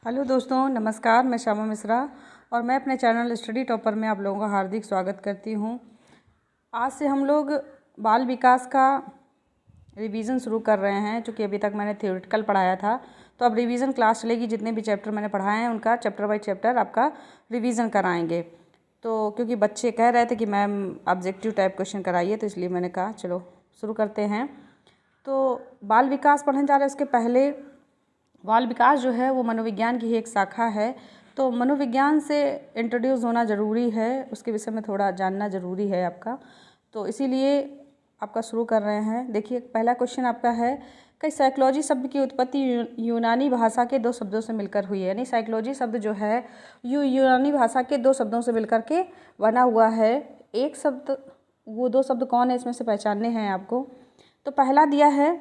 Hello दोस्तों, नमस्कार। मैं श्यामा मिश्रा और मैं अपने चैनल स्टडी टॉपर में आप लोगों का हार्दिक स्वागत करती हूं। आज से हम लोग बाल विकास का रिवीजन शुरू कर रहे हैं। चूँकि अभी तक मैंने थ्योरेटिकल पढ़ाया था, तो अब रिवीजन क्लास चलेगी। जितने भी चैप्टर मैंने पढ़ाए हैं उनका चैप्टर बाय चैप्टर आपका रिवीजन कराएंगे। तो क्योंकि बच्चे कह रहे थे कि मैम ऑब्जेक्टिव टाइप क्वेश्चन कराइए, तो इसलिए मैंने कहा चलो शुरू करते हैं। तो बाल विकास पढ़ने जा रहे हैं। उसके पहले बाल विकास जो है वो मनोविज्ञान की ही एक शाखा है, तो मनोविज्ञान से इंट्रोड्यूस होना ज़रूरी है, उसके विषय में थोड़ा जानना ज़रूरी है आपका। तो इसीलिए आपका शुरू कर रहे हैं। देखिए, पहला क्वेश्चन आपका है कि साइकोलॉजी शब्द की उत्पत्ति यूनानी भाषा के 2 शब्दों से मिलकर हुई है। यानी साइकोलॉजी शब्द जो है यूनानी भाषा के 2 शब्दों से मिलकर के बना हुआ है। एक शब्द, वो 2 शब्द कौन है इसमें से पहचानने हैं आपको। तो पहला दिया है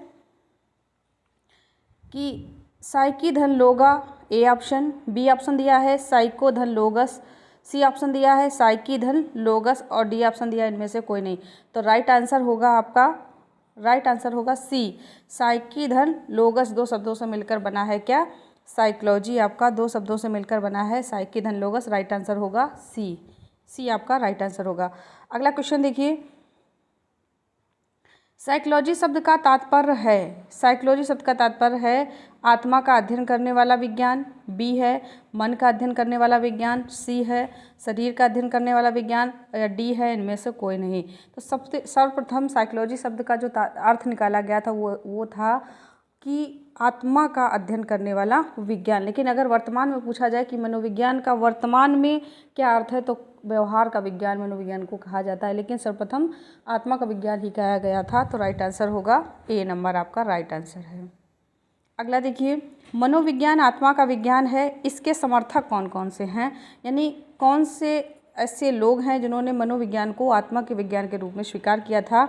कि साइकी धन लोगा, ए ऑप्शन। बी ऑप्शन दिया है साइको धन लोगस। सी ऑप्शन दिया है साइकी धन लोगस और डी ऑप्शन दिया है इनमें से कोई नहीं। तो राइट आंसर होगा सी, साइकी धन लोगस 2 शब्दों से मिलकर बना है क्या? साइकोलॉजी आपका 2 शब्दों से मिलकर बना है, साइकी धन लोगस। राइट आंसर होगा सी आपका राइट आंसर होगा। अगला क्वेश्चन देखिए, साइकोलॉजी शब्द का तात्पर्य है आत्मा का अध्ययन करने वाला विज्ञान। बी है मन का अध्ययन करने वाला विज्ञान। सी है शरीर का अध्ययन करने वाला विज्ञान या डी है इनमें से कोई नहीं। तो सर्वप्रथम साइकोलॉजी शब्द का जो अर्थ निकाला गया था वो था कि आत्मा का अध्ययन करने वाला विज्ञान। लेकिन अगर वर्तमान में पूछा जाए कि मनोविज्ञान का वर्तमान में क्या अर्थ है, तो व्यवहार का विज्ञान मनोविज्ञान को कहा जाता है, लेकिन सर्वप्रथम आत्मा का विज्ञान ही कहा गया था। तो राइट आंसर होगा ए नंबर आपका राइट आंसर है। अगला देखिए, मनोविज्ञान आत्मा का विज्ञान है, इसके समर्थक कौन कौन से हैं? यानी कौन से ऐसे लोग हैं जिन्होंने मनोविज्ञान को आत्मा के विज्ञान के रूप में स्वीकार किया था?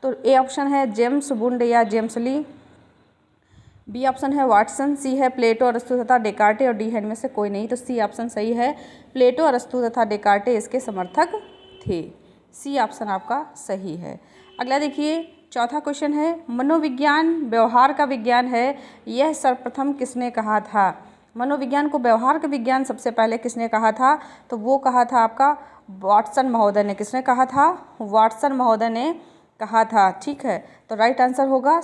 तो ए ऑप्शन है जेम्स बुंड या जेम्स ली। बी ऑप्शन है वाटसन। सी है प्लेटो, अरस्तु तथा डेकार्टे और डी है इनमें से कोई नहीं। तो सी ऑप्शन सही है, प्लेटो, अरस्तु तथा डेकार्टे इसके समर्थक थे। सी ऑप्शन आपका सही है। अगला देखिए, चौथा क्वेश्चन है, मनोविज्ञान व्यवहार का विज्ञान है, यह सर्वप्रथम किसने कहा था? मनोविज्ञान को व्यवहार का विज्ञान सबसे पहले किसने कहा था? तो वो कहा था आपका वाटसन महोदय ने। किसने कहा था? वाटसन महोदय ने कहा था। ठीक है, तो राइट आंसर होगा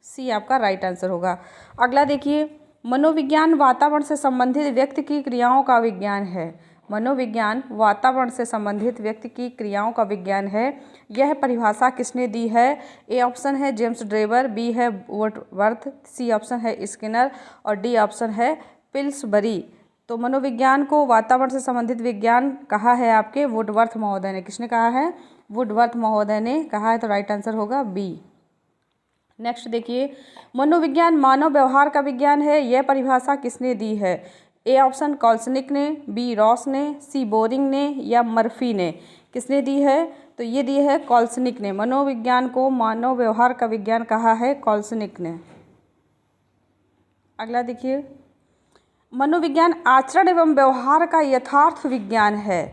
सी आपका राइट आंसर होगा। अगला देखिए, मनोविज्ञान वातावरण से संबंधित व्यक्ति की क्रियाओं का विज्ञान है। मनोविज्ञान वातावरण से संबंधित व्यक्ति की क्रियाओं का विज्ञान है, यह परिभाषा किसने दी है? ए ऑप्शन है जेम्स ड्रेबर। बी है वुडवर्थ। सी ऑप्शन है स्किनर और डी ऑप्शन है पिल्सबरी। तो मनोविज्ञान को वातावरण से संबंधित विज्ञान कहा है आपके वुडवर्थ महोदय ने। किसने कहा है? वुडवर्थ महोदय ने कहा है। तो राइट आंसर होगा बी। नेक्स्ट देखिए, मनोविज्ञान मानव व्यवहार का विज्ञान है, यह परिभाषा किसने दी है? ए ऑप्शन कॉल्सनिक ने, बी रॉस ने, सी बोरिंग ने या मर्फी ने। किसने दी है? तो ये दी है कॉल्सनिक ने। मनोविज्ञान को मानव व्यवहार का विज्ञान कहा है कॉल्सनिक ने। अगला देखिए, मनोविज्ञान आचरण एवं व्यवहार का यथार्थ विज्ञान है।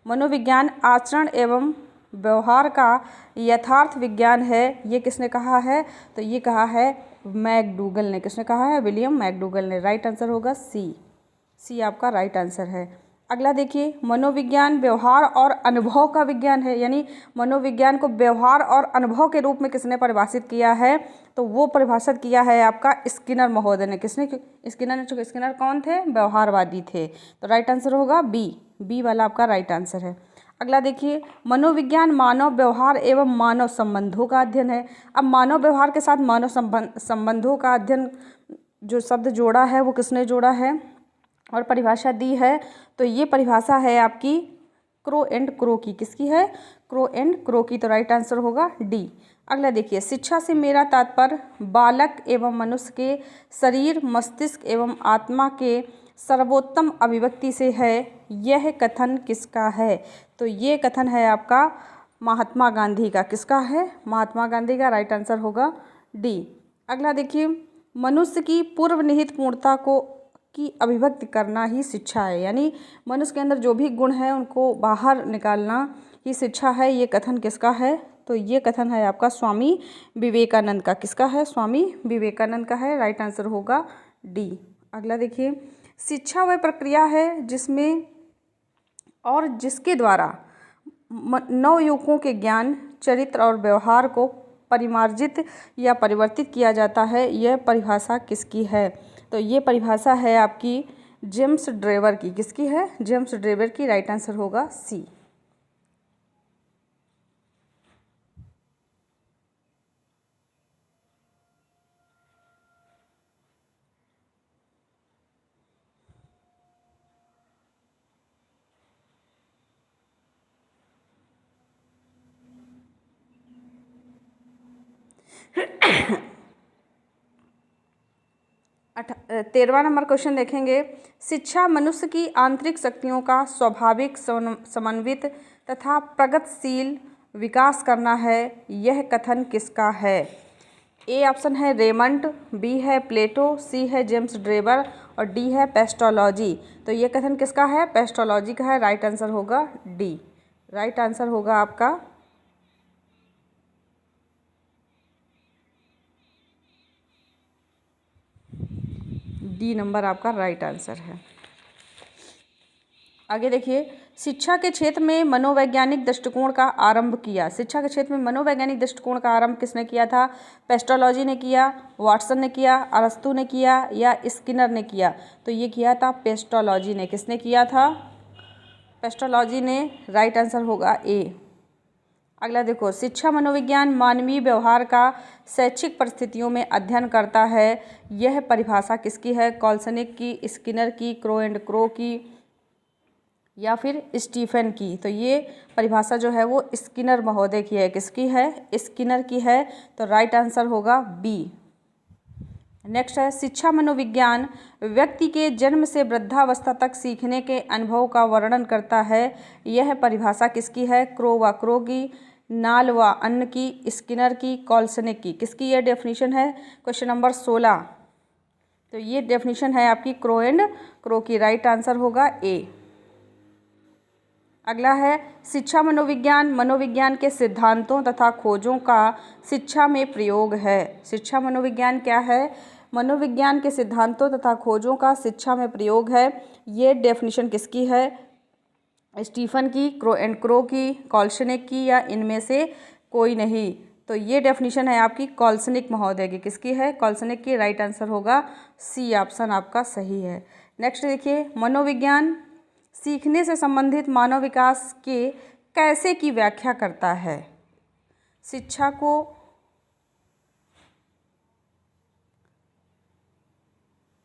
मनोविज्ञान आचरण एवं व्यवहार का यथार्थ विज्ञान है, ये किसने कहा है? तो ये कहा है मैकडूगल ने। किसने कहा है? विलियम मैकडूगल ने। राइट आंसर होगा सी आपका राइट आंसर है। अगला देखिए, मनोविज्ञान व्यवहार और अनुभव का विज्ञान है, यानी मनोविज्ञान को व्यवहार और अनुभव के रूप में किसने परिभाषित किया है? तो वो परिभाषित किया है आपका स्किनर महोदय ने। किसने? स्किनर ने। चूँकि स्किनर कौन थे? व्यवहारवादी थे। तो राइट आंसर होगा बी वाला आपका राइट आंसर है। अगला देखिए, मनोविज्ञान मानव व्यवहार एवं मानव संबंधों का अध्ययन है। अब मानव व्यवहार के साथ मानव संबंधों का अध्ययन जो शब्द जोड़ा है वो किसने जोड़ा है और परिभाषा दी है? तो ये परिभाषा है आपकी क्रो एंड क्रो की। किसकी है? क्रो एंड क्रो की। तो राइट आंसर होगा डी। अगला देखिए, शिक्षा से मेरा तात्पर्य बालक एवं मनुष्य के शरीर, मस्तिष्क एवं आत्मा के सर्वोत्तम अभिव्यक्ति से है, यह कथन किसका है? तो ये कथन है आपका महात्मा गांधी का। किसका है? महात्मा गांधी का। राइट आंसर होगा डी। अगला देखिए, मनुष्य की पूर्व निहित पूर्णता की अभिव्यक्ति करना ही शिक्षा है, यानी मनुष्य के अंदर जो भी गुण है उनको बाहर निकालना ही शिक्षा है, ये कथन किसका है? तो ये कथन है आपका स्वामी विवेकानंद का। किसका है? स्वामी विवेकानंद का है। राइट आंसर होगा डी। अगला देखिए, शिक्षा वह प्रक्रिया है जिसमें और जिसके द्वारा नवयुवकों के ज्ञान, चरित्र और व्यवहार को परिमार्जित या परिवर्तित किया जाता है। यह परिभाषा किसकी है? तो ये परिभाषा है आपकी जेम्स ड्रेवर की। किसकी है? जेम्स ड्रेवर की। राइट आंसर होगा सी। तेरहवां नंबर क्वेश्चन देखेंगे। शिक्षा मनुष्य की आंतरिक शक्तियों का स्वाभाविक समन्वित तथा प्रगतिशील विकास करना है। यह कथन किसका है? ए ऑप्शन है रेमंड, बी है प्लेटो, सी है जेम्स ड्रेवर और डी है पेस्टोलॉजी। तो ये कथन किसका है? पेस्टोलॉजी का है। राइट आंसर होगा डी। राइट आंसर होगा आपका डी नंबर आपका राइट आंसर है। आगे देखिए, शिक्षा के क्षेत्र में मनोवैज्ञानिक दृष्टिकोण का आरंभ किया। शिक्षा के क्षेत्र में मनोवैज्ञानिक दृष्टिकोण का आरंभ किसने किया था? पेस्टोलॉजी ने किया, वाटसन ने किया, अरस्तू ने किया या स्किनर ने किया? तो ये किया था पेस्टोलॉजी ने। किसने किया था? पेस्टोलॉजी ने। राइट आंसर होगा ए। अगला देखो, शिक्षा मनोविज्ञान मानवीय व्यवहार का शैक्षिक परिस्थितियों में अध्ययन करता है। यह परिभाषा किसकी है? कॉल्सनिक की, स्किनर की, क्रो एंड क्रो की या फिर स्टीफन की? तो ये परिभाषा जो है वो स्किनर महोदय की है। किसकी है? स्किनर की है। तो राइट आंसर होगा बी। नेक्स्ट है, शिक्षा मनोविज्ञान व्यक्ति के जन्म से वृद्धावस्था तक सीखने के अनुभव का वर्णन करता है। यह परिभाषा किसकी है? क्रो व क्रो की, नाल व अन्न की, स्किनर की, कॉल्सनिक की? किसकी यह डेफिनेशन है? Question number 16। तो ये डेफिनेशन है आपकी क्रो एंड क्रो की। राइट आंसर होगा ए। अगला है, शिक्षा मनोविज्ञान मनोविज्ञान के सिद्धांतों तथा खोजों का शिक्षा में प्रयोग है। शिक्षा मनोविज्ञान क्या है? मनोविज्ञान के सिद्धांतों तथा खोजों का शिक्षा में प्रयोग है। ये डेफिनेशन किसकी है? स्टीफन की, क्रो एंड क्रो की, कॉल्सनिक की या इनमें से कोई नहीं? तो ये डेफिनेशन है आपकी कॉल्सनिक महोदय की। किसकी है? कॉल्सनिक की। राइट आंसर होगा सी ऑप्शन आपका सही है। नेक्स्ट देखिए, मनोविज्ञान सीखने से संबंधित मानव विकास के कैसे की व्याख्या करता है? शिक्षा को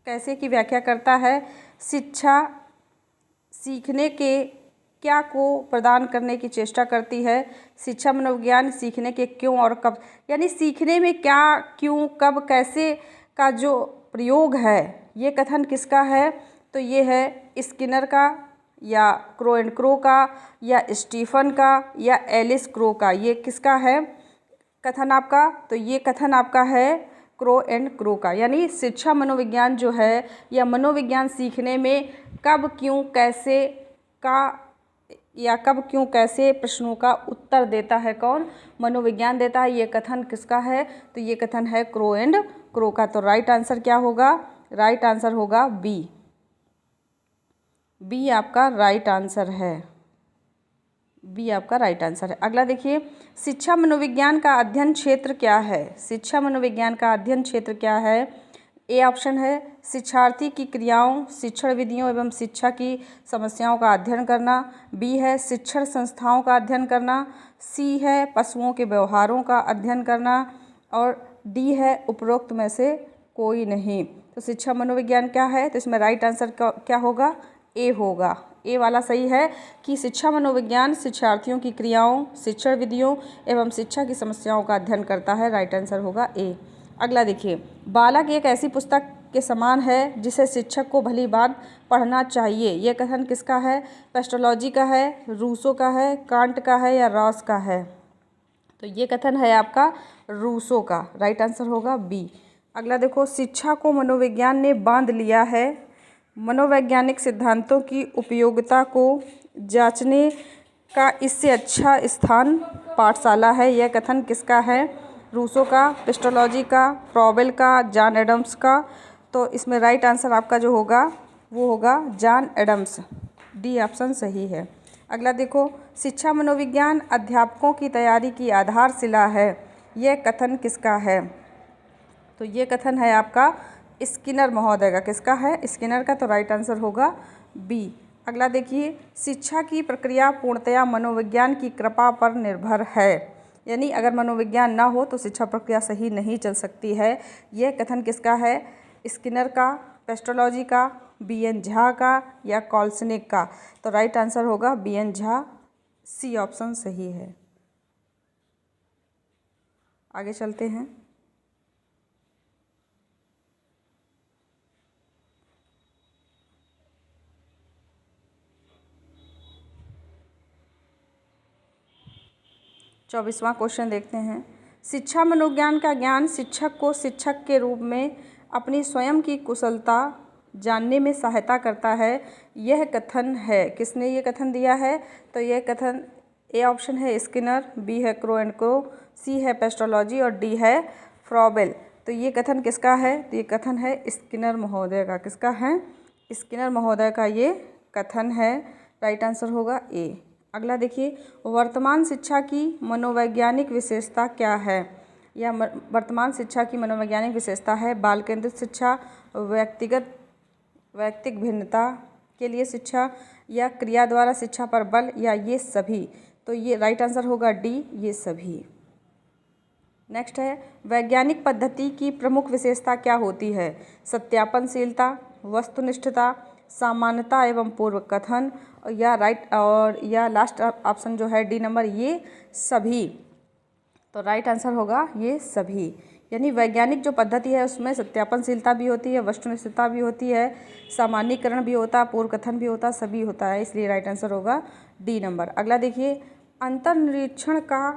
कैसे की व्याख्या करता है? शिक्षा सीखने के क्या को प्रदान करने की चेष्टा करती है। शिक्षा मनोविज्ञान सीखने के क्यों और कब, यानी सीखने में क्या, क्यों, कब, कैसे का जो प्रयोग है, ये कथन किसका है? तो ये है स्किनर का या क्रो एंड क्रो का या स्टीफन का या एलिस क्रो का? ये किसका है कथन आपका? तो ये कथन आपका है क्रो एंड क्रो का। यानी शिक्षा मनोविज्ञान जो है या मनोविज्ञान सीखने में कब, क्यों, कैसे का या कब, क्यों, कैसे प्रश्नों का उत्तर देता है। कौन? मनोविज्ञान देता है। ये कथन किसका है? तो ये कथन है क्रो एंड क्रो का। तो राइट आंसर क्या होगा? राइट आंसर होगा बी। बी आपका राइट आंसर है। बी आपका राइट आंसर है। अगला देखिए, शिक्षा मनोविज्ञान का अध्ययन क्षेत्र क्या है? शिक्षा मनोविज्ञान का अध्ययन क्षेत्र क्या है? ए ऑप्शन है शिक्षार्थी की क्रियाओं, शिक्षण विधियों एवं शिक्षा की समस्याओं का अध्ययन करना। बी है शिक्षण संस्थाओं का अध्ययन करना। सी है पशुओं के व्यवहारों का अध्ययन करना और डी है उपरोक्त में से कोई नहीं। तो शिक्षा मनोविज्ञान क्या है? तो इसमें राइट आंसर क्या होगा? ए होगा। ए वाला सही है कि शिक्षा मनोविज्ञान शिक्षार्थियों की क्रियाओं, शिक्षण विधियों एवं शिक्षा की समस्याओं का अध्ययन करता है। राइट आंसर होगा ए। अगला देखिए, बालक एक ऐसी पुस्तक के समान है जिसे शिक्षक को भली बात पढ़ना चाहिए। यह कथन किसका है? पेस्टोलॉजी का है, रूसो का है, कांट का है या रॉस का है? तो ये कथन है आपका रूसो का। राइट आंसर होगा बी। अगला देखो, शिक्षा को मनोविज्ञान ने बांध लिया है। मनोवैज्ञानिक सिद्धांतों की उपयोगिता को जांचने का इससे अच्छा स्थान पाठशाला है। यह कथन किसका है? रूसो का, पेस्टोलॉजी का, फ्रॉबेल का, जॉन एडम्स का? तो इसमें राइट आंसर आपका जो होगा वो होगा जॉन एडम्स। डी ऑप्शन सही है। अगला देखो, शिक्षा मनोविज्ञान अध्यापकों की तैयारी की आधारशिला है, यह कथन किसका है? तो ये कथन है आपका स्किनर महोदय का। किसका है? स्किनर का। तो राइट आंसर होगा बी। अगला देखिए, शिक्षा की प्रक्रिया पूर्णतया मनोविज्ञान की कृपा पर निर्भर है, यानी अगर मनोविज्ञान ना हो तो शिक्षा प्रक्रिया सही नहीं चल सकती है। यह कथन किसका है? स्किनर का, पेस्ट्रोलॉजी का, बी.एन. झा का या कॉल्सनिक का? तो राइट आंसर होगा बी.एन. झा। सी ऑप्शन सही है। आगे चलते हैं। चौबीसवां क्वेश्चन देखते हैं। शिक्षा मनोविज्ञान का ज्ञान शिक्षक को शिक्षक के रूप में अपनी स्वयं की कुशलता जानने में सहायता करता है, यह कथन है। किसने ये कथन दिया है? तो यह कथन ए ऑप्शन है स्किनर, बी है क्रो एंड क्रो, सी है पेस्ट्रोलॉजी और डी है फ्रॉबेल। तो ये कथन किसका है? तो ये कथन है स्किनर महोदय का। किसका है? स्किनर महोदय का ये कथन है। राइट आंसर होगा ए। अगला देखिए, वर्तमान शिक्षा की मनोवैज्ञानिक विशेषता क्या है? या वर्तमान शिक्षा की मनोवैज्ञानिक विशेषता है बाल केंद्रित शिक्षा, वैयक्तिक भिन्नता के लिए शिक्षा, या क्रिया द्वारा शिक्षा पर बल, या ये सभी। तो ये राइट आंसर होगा डी, ये सभी। नेक्स्ट है, वैज्ञानिक पद्धति की प्रमुख विशेषता क्या होती है? सत्यापनशीलता, वस्तुनिष्ठता, सामान्यता एवं पूर्व कथन, या लास्ट ऑप्शन जो है डी नंबर, ये सभी। तो राइट आंसर होगा ये सभी। यानी वैज्ञानिक जो पद्धति है उसमें सत्यापनशीलता भी होती है, वस्तुनिष्ठता भी होती है, सामान्यीकरण भी होता है, पूर्व कथन भी होता है, सभी होता है, इसलिए राइट आंसर होगा डी नंबर। अगला देखिए, अंतर्निरीक्षण का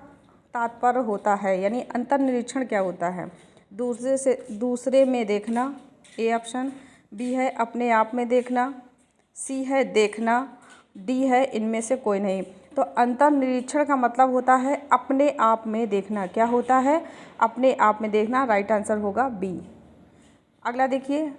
तात्पर्य होता है, यानी अंतर्निरीक्षण क्या होता है? दूसरे में देखना, ए ऑप्शन, बी है अपने आप में देखना, सी है देखना, डी है इनमें से कोई नहीं। तो अंतर्निरीक्षण का मतलब होता है अपने आप में देखना। क्या होता है? अपने आप में देखना। राइट आंसर होगा बी। अगला देखिए,